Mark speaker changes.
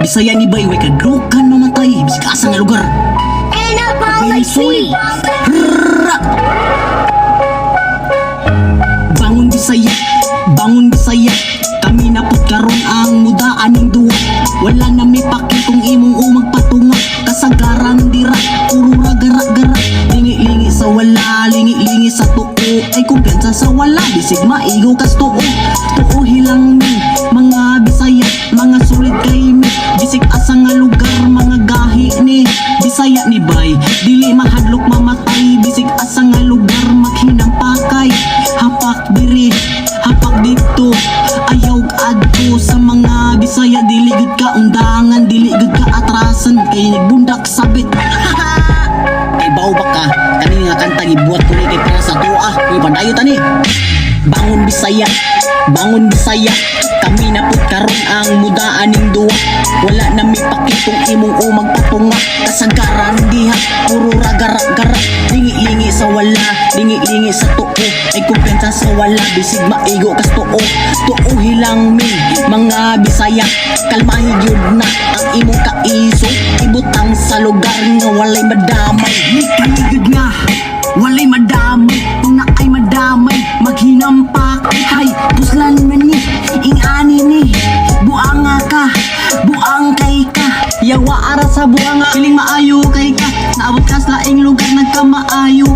Speaker 1: Bisaya ni bay, way kadrukan mamatay. Bisig asa nga lugar.
Speaker 2: Anapology!
Speaker 1: Bangon Bisaya, bangon Bisaya. Kami napot karon ang mudaan ning duwa. Wala na may paki kung imong umag patunga. Kasagaran dira, puro ragara-gara. Lingi-lingi sa wala, lingi-lingi sa tuo. Ay kumpiyansa sa wala, bisig maigo kas tuo. Tuo hilang mi, mga Bisaya, mga sulit kay mi. Bisig asa nga lugar, mga gahi ni Bisaya ni bay, dili mahadlok mamatay. Bisig asa nga lugar, maghinang pakay. Hapak diri, hapak dito. Ayaw adto sa mga Bisaya, dili gud ka undangan, dili gud ka atrasan, kay nagbundak sabit. Kay bawo ba ka? Kani nga kanta gibuhat ko ni kay para sa tuwa. Uy padayon tani. Bangon Bisaya, bangon Bisaya. Kami napot karon ang mudaan ning duwa. Wala na may pakitong imong umag patunga. Kasagaran diha, puro ragara-gara. Lingi-lingi sa wala, lingi-lingi sa tuo. Ay kumpiyansa sa wala, bisig maigo kas tuo. Tuo hilang mi, mga Bisaya. Kalmahi gyud na ang imong kaiso. Ibutang sa lugar nga walay madamay. Kaligid nga, walay madamay. Kung na ay madamay, maghinampak. Hay, puslan man ni, ing-ani ni. Buanga ka, buang kay ka. Yawa ara sa buanga, piling maayo kay ka. Naabot ka sa laing lugar nagkamaayo.